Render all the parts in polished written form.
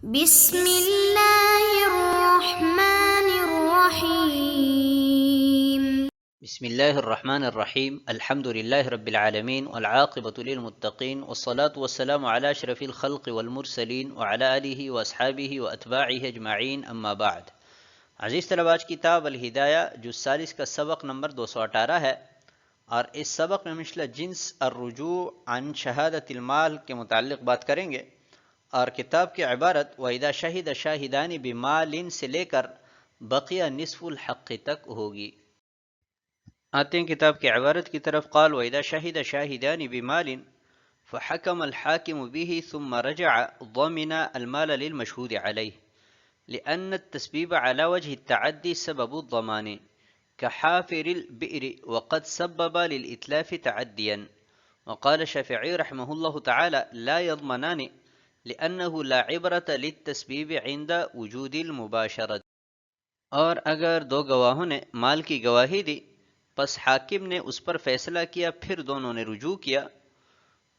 بسم اللہ الرحمن الرحیم۔ بسم اللہ الرحمن الرحیم، الحمد للہ رب العالمین والعاقبۃ للمتقین والصلاة والسلام علی اشرف الخلق والمرسلین وعلی آلہ واصحابہ واتباعہ اجمعین، اما بعد۔ عزیز طلباء، آج کتاب الہدایہ جز 40 کا سبق نمبر 218 ہے، اور اس سبق میں مثل جنس الرجوع عن شہادت المال کے متعلق بات کریں گے، اور کتاب کی عبارت وَإِذَا شَهِدَ شَاهِدَانِ بِمَالٍ سے لے کر بقیہ نصف الحق تک ہوگی۔ آتے ہیں کتاب کی عبارت کی طرف۔ قال وَإِذَا شَهِدَ شَاهِدَانِ بِمَالٍ فَحَكَمَ الْحَاكِمُ بِهِ ثُمَّ رَجَعَ ضَمِنَ الْمَالَ لِلْمَشْهُودِ عَلَيْهِ لِأَنَّ التَّسْبِيبَ عَلَى وَجْهِ التَّعَدِّي سَبَبُ الضَّمَانِ كَحَافِرِ الْبِئْرِ وَقَدْ سَبَّبَ لِلْإِتْلَافِ تَعَدِّيًا۔ وقال الشافعي رحمه الله تعالى لا يضمنان لأنه لا عبرة للتسبيب عند وجود المباشرة۔ اور اگر دو گواہوں نے مال کی گواہی دی، پس حاکم نے اس پر فیصلہ کیا، پھر دونوں نے رجوع کیا،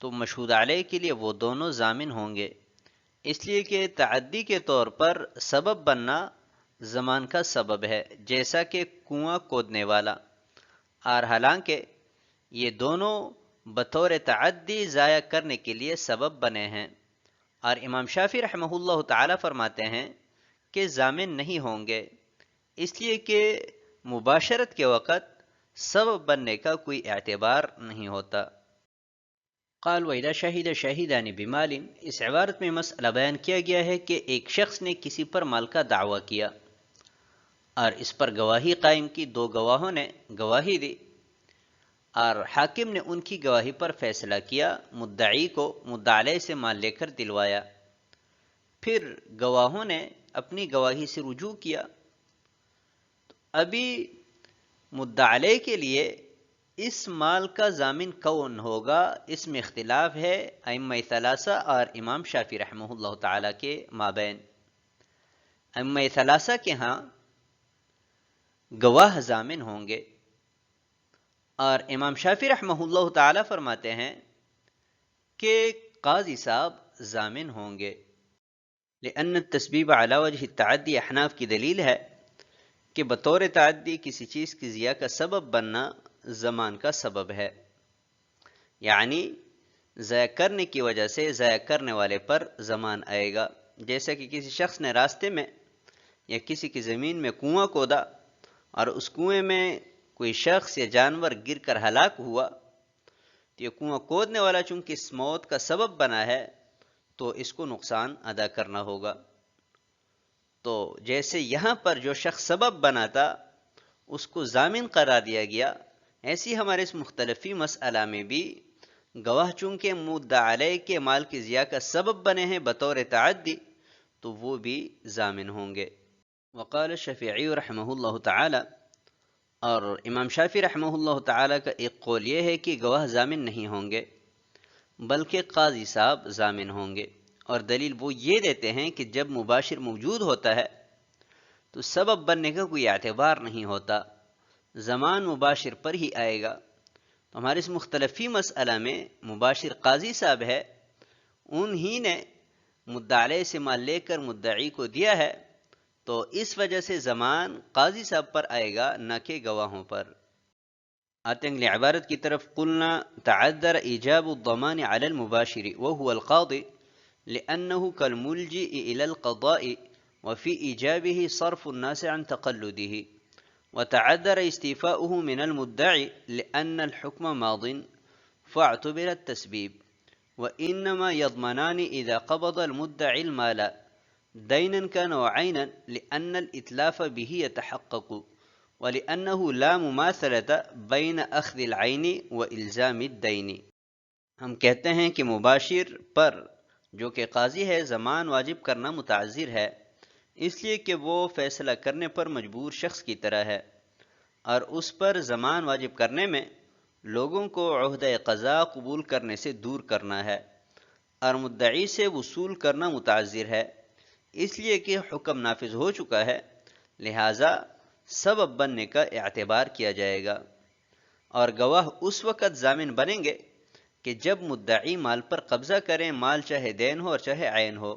تو مشہود علیہ کے لیے وہ دونوں ضامن ہوں گے، اس لیے کہ تعدی کے طور پر سبب بننا زمان کا سبب ہے، جیسا کہ کنواں کودنے والا، اور حالانکہ یہ دونوں بطور تعدی ضائع کرنے کے لیے سبب بنے ہیں۔ اور امام شافعی رحمہ اللہ تعالی فرماتے ہیں کہ ضامن نہیں ہوں گے، اس لیے کہ مباشرت کے وقت سبب بننے کا کوئی اعتبار نہیں ہوتا۔ قال وَإِذَا شَهِدَ شَاهِدَانِ بِمَالٍ، اس عبارت میں مسئلہ بیان کیا گیا ہے کہ ایک شخص نے کسی پر مال کا دعویٰ کیا اور اس پر گواہی قائم کی، دو گواہوں نے گواہی دی اور حاکم نے ان کی گواہی پر فیصلہ کیا، مدعی کو مدعا علیہ سے مال لے کر دلوایا، پھر گواہوں نے اپنی گواہی سے رجوع کیا، تو ابھی مدعا علیہ کے لیے اس مال کا ضامن کون ہوگا، اس میں اختلاف ہے ائمہ ثلاثہ اور امام شافعی رحمہ اللہ تعالی کے مابین۔ ائمہ ثلاثہ کے ہاں گواہ ضامن ہوں گے، اور امام شافعی رحمہ اللہ تعالی فرماتے ہیں کہ قاضی صاحب ضامن ہوں گے، لأن التسبیب علی وجہ التعدی احناف کی دلیل ہے کہ بطور تعدی کسی چیز کی ضیاع کا سبب بننا زمان کا سبب ہے، یعنی ضائع کرنے کی وجہ سے ضائع کرنے والے پر زمان آئے گا۔ جیسا کہ کسی شخص نے راستے میں یا کسی کی زمین میں کنواں کھودا اور اس کنویں میں کوئی شخص یا جانور گر کر ہلاک ہوا، تو یہ کنواں کھودنے والا چونکہ اس موت کا سبب بنا ہے تو اس کو نقصان ادا کرنا ہوگا۔ تو جیسے یہاں پر جو شخص سبب بنا تھا اس کو ضامن قرار دیا گیا، ایسی ہمارے اس مختلفی مسئلہ میں بھی گواہ چونکہ مدعا علیہ کے مال کی ضیاع کا سبب بنے ہیں بطور تعدی، تو وہ بھی ضامن ہوں گے۔ وقال الشافعی رحمہ اللہ تعالی، اور امام شافعی رحمہ اللہ تعالی کا ایک قول یہ ہے کہ گواہ ضامن نہیں ہوں گے بلکہ قاضی صاحب ضامن ہوں گے، اور دلیل وہ یہ دیتے ہیں کہ جب مباشر موجود ہوتا ہے تو سبب بننے کا کوئی اعتبار نہیں ہوتا، زمان مباشر پر ہی آئے گا۔ تو ہمارے اس مختلفی مسئلہ میں مباشر قاضی صاحب ہے، انہی نے مدعا علیہ سے مال لے کر مدعی کو دیا ہے، تو اس وجہ سے زمان قاضی صاحب پر آئے گا، نہ کہ گواہوں پر۔ آتے ہیں اگلی عبارت کی طرف۔ قلنا تعذر ایجاب الضمان علی المباشر وهو القاضی لأنه كالملجئ إلى القضاء وفي إيجابه صرف الناس عن تقلده، وتعذر استيفاؤه من المدعي لأن الحكم ماض فاعتبر التسبيب، وإنما يضمنان إذا قبض المدعي المال دينا كان وعينا لأن الإتلاف به يتحقق، وَلِأَنَّهُ لَا مُمَاثَلَةَ بَيْنَ أَخْذِ الْعَيْنِ وَإِلْزَامِ الدَّيْنِ۔ ہم کہتے ہیں کہ مباشر پر جو کہ قاضی ہے زمان واجب کرنا متعذر ہے، اس لیے کہ وہ فیصلہ کرنے پر مجبور شخص کی طرح ہے، اور اس پر زمان واجب کرنے میں لوگوں کو عہدہ قضا قبول کرنے سے دور کرنا ہے، اور مدعی سے وصول کرنا متعذر ہے، اس لیے کہ حکم نافذ ہو چکا ہے، لہٰذا سبب بننے کا اعتبار کیا جائے گا، اور گواہ اس وقت ضامن بنیں گے کہ جب مدعی مال پر قبضہ کریں، مال چاہے دین ہو اور چاہے عین ہو،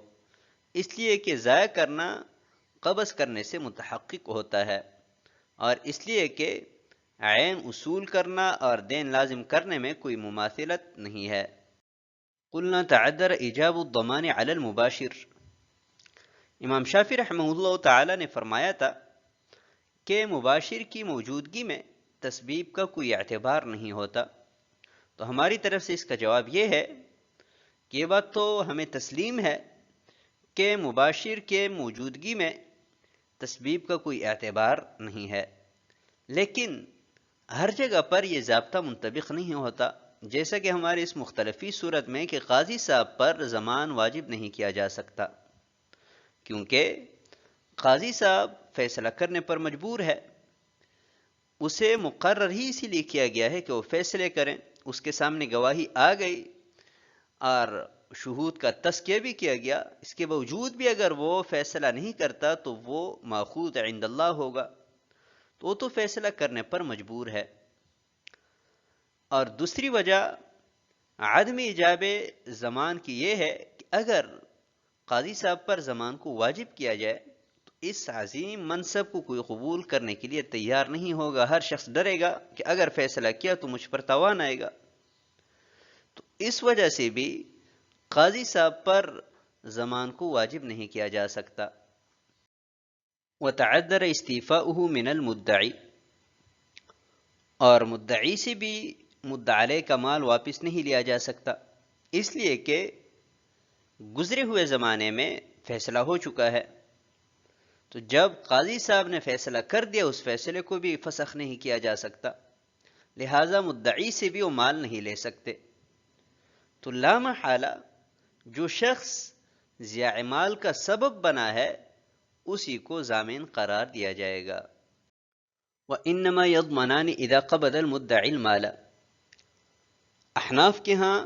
اس لیے کہ ضائع کرنا قبض کرنے سے متحقق ہوتا ہے، اور اس لیے کہ عین اصول کرنا اور دین لازم کرنے میں کوئی مماثلت نہیں ہے۔ قلنا تعذر ایجاب الضمان علی المباشر، امام شافعی رحمہ اللہ تعالی نے فرمایا تھا کہ مباشر کی موجودگی میں تسبیب کا کوئی اعتبار نہیں ہوتا، تو ہماری طرف سے اس کا جواب یہ ہے کہ یہ بات تو ہمیں تسلیم ہے کہ مباشر کے موجودگی میں تسبیب کا کوئی اعتبار نہیں ہے، لیکن ہر جگہ پر یہ ضابطہ منطبق نہیں ہوتا، جیسا کہ ہمارے اس مختلفی صورت میں کہ قاضی صاحب پر ضمان واجب نہیں کیا جا سکتا، کیونکہ قاضی صاحب فیصلہ کرنے پر مجبور ہے، اسے مقرر ہی اسی لیے کیا گیا ہے کہ وہ فیصلے کریں۔ اس کے سامنے گواہی آ گئی اور شہود کا تزکیہ بھی کیا گیا، اس کے باوجود بھی اگر وہ فیصلہ نہیں کرتا تو وہ ماخوذ عند اللہ ہوگا، تو وہ تو فیصلہ کرنے پر مجبور ہے۔ اور دوسری وجہ عدم ایجاب ضمان کی یہ ہے کہ اگر قاضی صاحب پر ضمان کو واجب کیا جائے تو اس عظیم منصب کو کوئی قبول کرنے کے لیے تیار نہیں ہوگا، ہر شخص ڈرے گا کہ اگر فیصلہ کیا تو مجھ پر تاوان آئے گا، تو اس وجہ سے بھی قاضی صاحب پر ضمان کو واجب نہیں کیا جا سکتا۔ وتعذر استیفاؤہ من المدعی، اور مدعی سے بھی مدعا علیہ کا مال واپس نہیں لیا جا سکتا، اس لیے کہ گزرے ہوئے زمانے میں فیصلہ ہو چکا ہے، تو جب قاضی صاحب نے فیصلہ کر دیا اس فیصلے کو بھی فسخ نہیں کیا جا سکتا، لہٰذا مدعی سے بھی وہ مال نہیں لے سکتے۔ تو لا محالہ جو شخص ضیاع مال کا سبب بنا ہے اسی کو ضامن قرار دیا جائے گا۔ وَإِنَّمَا يَضْمَنَانِ إِذَا قَبَضَ الْمُدَّعِي الْمَالَ، احناف کے ہاں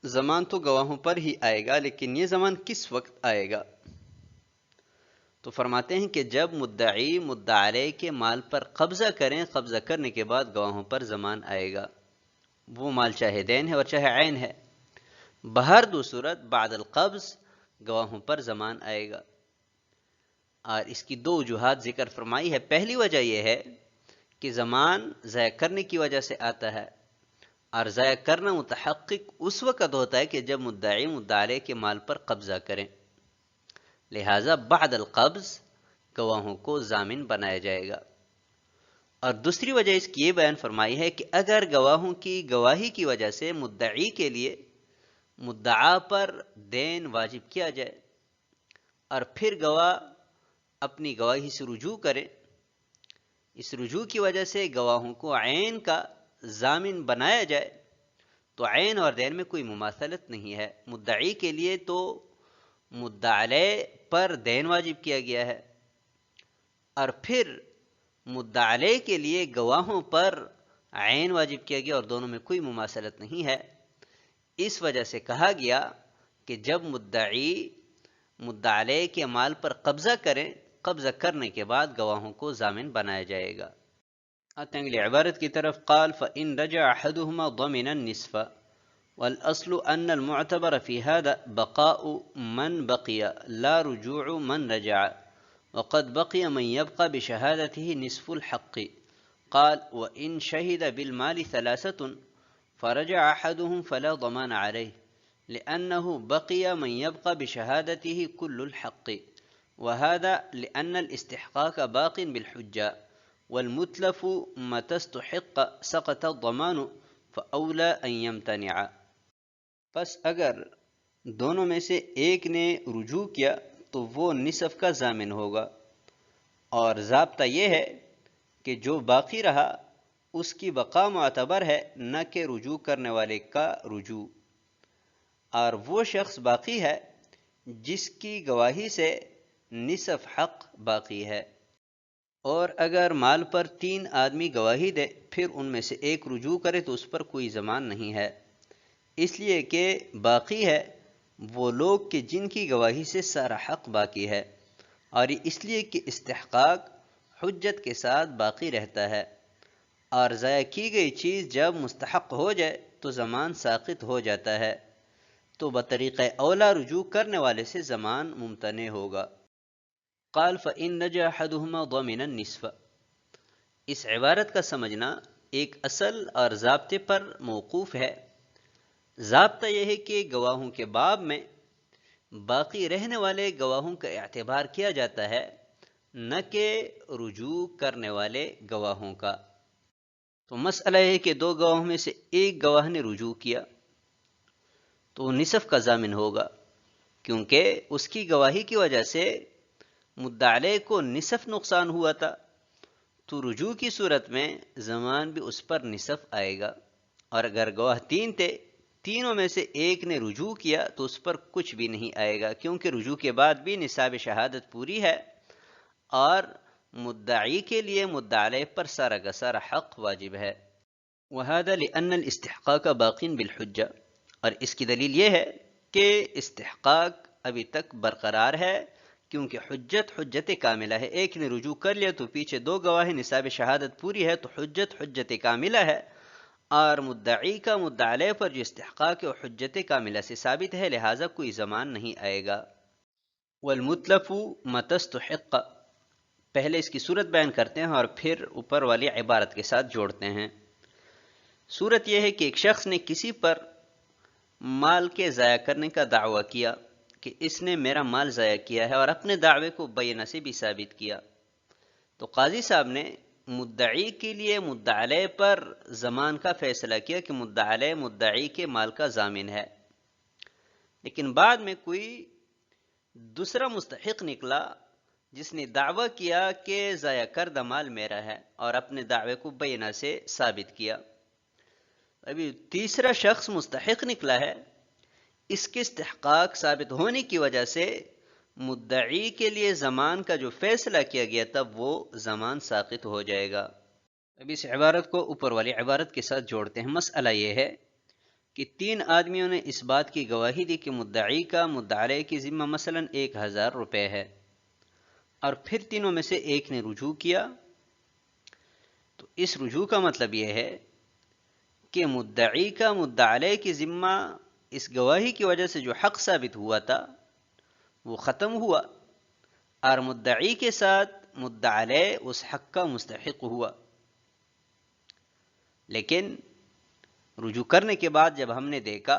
ضمان تو گواہوں پر ہی آئے گا، لیکن یہ ضمان کس وقت آئے گا؟ تو فرماتے ہیں کہ جب مدعی مدعا علیہ کے مال پر قبضہ کریں، قبضہ کرنے کے بعد گواہوں پر ضمان آئے گا، وہ مال چاہے دین ہے اور چاہے عین ہے، بہر دو صورت بعد القبض گواہوں پر ضمان آئے گا۔ اور اس کی دو وجوہات ذکر فرمائی ہے۔ پہلی وجہ یہ ہے کہ ضمان ضائع کرنے کی وجہ سے آتا ہے، اور ضائع کرنا متحقق اس وقت ہوتا ہے کہ جب مدعی مدعا علیہ کے مال پر قبضہ کریں، لہٰذا بعد القبض گواہوں کو ضامن بنایا جائے گا۔ اور دوسری وجہ اس کی یہ بیان فرمائی ہے کہ اگر گواہوں کی گواہی کی وجہ سے مدعی کے لیے مدعا پر دین واجب کیا جائے اور پھر گواہ اپنی گواہی سے رجوع کرے، اس رجوع کی وجہ سے گواہوں کو عین کا ضامن بنایا جائے، تو عین اور دین میں کوئی مماثلت نہیں ہے۔ مدعی کے لیے تو مدعا علیہ پر دین واجب کیا گیا ہے، اور پھر مدعا علیہ کے لیے گواہوں پر عین واجب کیا گیا، اور دونوں میں کوئی مماثلت نہیں ہے۔ اس وجہ سے کہا گیا کہ جب مدعی مدعا علیہ کے مال پر قبضہ کریں، قبضہ کرنے کے بعد گواہوں کو ضامن بنایا جائے گا۔ آتے ہیں اگلی عبارت کی طرف۔ قال فإن رجع أحدهما ضمن النصف والأصل أن المعتبر في هذا بقاء من بقي لا رجوع من رجع، وقد بقي من يبقى بشهادته نصف الحق۔ قال وإن شهد بالمال ثلاثة فرجع أحدهم فلا ضمان عليه، لأنه بقي من يبقى بشهادته كل الحق، وهذا لأن الاستحقاق باق بالحجة، والمتلف متى استحق سقط الضمان فأولى أن يمتنع۔ پس اگر دونوں میں سے ایک نے رجوع کیا تو وہ نصف کا ضامن ہوگا، اور ضابطہ یہ ہے کہ جو باقی رہا اس کی بقا معتبر ہے، نہ کہ رجوع کرنے والے کا رجوع، اور وہ شخص باقی ہے جس کی گواہی سے نصف حق باقی ہے۔ اور اگر مال پر 3 آدمی گواہی دے، پھر ان میں سے ایک رجوع کرے تو اس پر کوئی ضمان نہیں ہے، اس لیے کہ باقی ہے وہ لوگ کہ جن کی گواہی سے سارا حق باقی ہے، اور اس لیے کہ استحقاق حجت کے ساتھ باقی رہتا ہے، اور ضائع کی گئی چیز جب مستحق ہو جائے تو ضمان ساقط ہو جاتا ہے، تو بطریق اولا رجوع کرنے والے سے ضمان ممتنع ہوگا۔ قال فإن نجا أحدهما ضمن النصف، اس عبارت کا سمجھنا ایک اصل اور ضابطے پر موقوف ہے۔ ضابطہ یہ ہے کہ گواہوں کے باب میں باقی رہنے والے گواہوں کا اعتبار کیا جاتا ہے، نہ کہ رجوع کرنے والے گواہوں کا۔ تو مسئلہ ہے کہ دو گواہوں میں سے ایک گواہ نے رجوع کیا تو وہ نصف کا ضامن ہوگا، کیونکہ اس کی گواہی کی وجہ سے مدعی علیہ کو نصف نقصان ہوا تھا، تو رجوع کی صورت میں ضمان بھی اس پر نصف آئے گا۔ اور اگر گواہ تین تھے، تینوں میں سے ایک نے رجوع کیا تو اس پر کچھ بھی نہیں آئے گا، کیونکہ رجوع کے بعد بھی نصاب شہادت پوری ہے اور مدعی کے لیے مدعی علیہ پر سارا کا سارا حق واجب ہے۔ وَهَذَا لِأَنَّ الْإِسْتِحْقَاقَ بَاقٍ بِالْحُجَّةِ، اور اس کی دلیل یہ ہے کہ استحقاق ابھی تک برقرار ہے، کیونکہ حجت کاملہ ہے۔ ایک نے رجوع کر لیا تو پیچھے دو گواہ، نصاب شہادت پوری ہے، تو حجت کاملہ ہے، اور مدعی کا مدعی علیہ پر جو استحقاق ہے وہ حجت کاملہ سے ثابت ہے، لہٰذا کوئی ضمان نہیں آئے گا۔ والمتلف متى استحق، پہلے اس کی صورت بیان کرتے ہیں اور پھر اوپر والی عبارت کے ساتھ جوڑتے ہیں۔ صورت یہ ہے کہ ایک شخص نے کسی پر مال کے ضائع کرنے کا دعویٰ کیا کہ اس نے میرا مال ضائع کیا ہے، اور اپنے دعوے کو بینہ سے بھی ثابت کیا، تو قاضی صاحب نے مدعی کے لیے مدعی علیہ پر ضمان کا فیصلہ کیا کہ مدعی علیہ مدعی کے مال کا ضامن ہے۔ لیکن بعد میں کوئی دوسرا مستحق نکلا جس نے دعویٰ کیا کہ ضائع کردہ مال میرا ہے، اور اپنے دعوے کو بینہ سے ثابت کیا۔ ابھی تیسرا شخص مستحق نکلا ہے، اس کے استحقاق ثابت ہونے کی وجہ سے مدعی کے لیے ضمان کا جو فیصلہ کیا گیا تھا وہ ضمان ساقط ہو جائے گا۔ اب اس عبارت کو اوپر والی عبارت کے ساتھ جوڑتے ہیں۔ مسئلہ یہ ہے کہ تین آدمیوں نے اس بات کی گواہی دی کہ مدعی کا مدعی علیہ کی ذمہ مثلا 1000 روپے ہے، اور پھر تینوں میں سے ایک نے رجوع کیا، تو اس رجوع کا مطلب یہ ہے کہ مدعی کا مدعی علیہ کی ذمہ اس گواہی کی وجہ سے جو حق ثابت ہوا تھا وہ ختم ہوا، اور مدعی کے ساتھ مدعی علیہ اس حق کا مستحق ہوا۔ لیکن رجوع کرنے کے بعد جب ہم نے دیکھا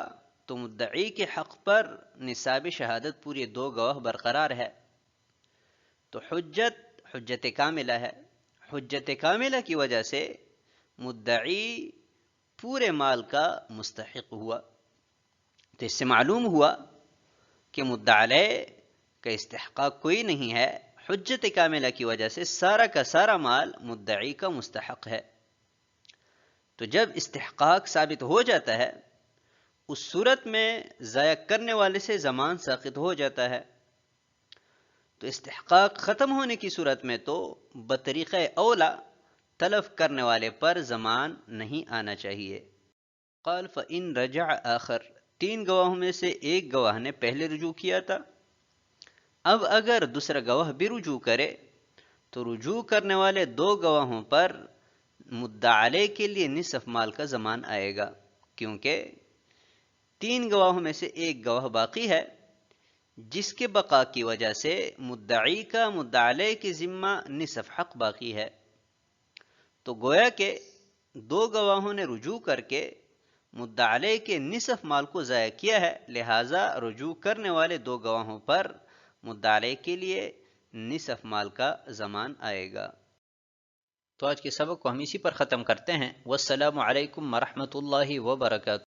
تو مدعی کے حق پر نصاب شہادت پورے دو گواہ برقرار ہے، تو حجت کاملہ ہے۔ حجت کاملہ کی وجہ سے مدعی پورے مال کا مستحق ہوا، تو اس سے معلوم ہوا کہ مدعی علیہ کا استحقاق کوئی نہیں ہے، حجت کاملہ کی وجہ سے سارا کا سارا مال مدعی کا مستحق ہے۔ تو جب استحقاق ثابت ہو جاتا ہے اس صورت میں ضائع کرنے والے سے ضمان ساقط ہو جاتا ہے، تو استحقاق ختم ہونے کی صورت میں تو بطریق اولا تلف کرنے والے پر ضمان نہیں آنا چاہیے۔ قال فإن رجع آخر، تین گواہوں میں سے ایک گواہ نے پہلے رجوع کیا تھا، اب اگر دوسرا گواہ بھی رجوع کرے تو رجوع کرنے والے دو گواہوں پر مدعی علیہ کے لیے نصف مال کا ضمان آئے گا، کیونکہ تین گواہوں میں سے ایک گواہ باقی ہے جس کے بقا کی وجہ سے مدعی کا مدعی علیہ کی ذمہ نصف حق باقی ہے۔ تو گویا کہ دو گواہوں نے رجوع کر کے مدعی علیہ کے نصف مال کو ضائع کیا ہے، لہٰذا رجوع کرنے والے دو گواہوں پر مدعی علیہ کے لیے نصف مال کا ضمان آئے گا۔ تو آج کے سبق کو ہم اسی پر ختم کرتے ہیں۔ والسلام علیکم ورحمۃ اللہ وبرکاتہ۔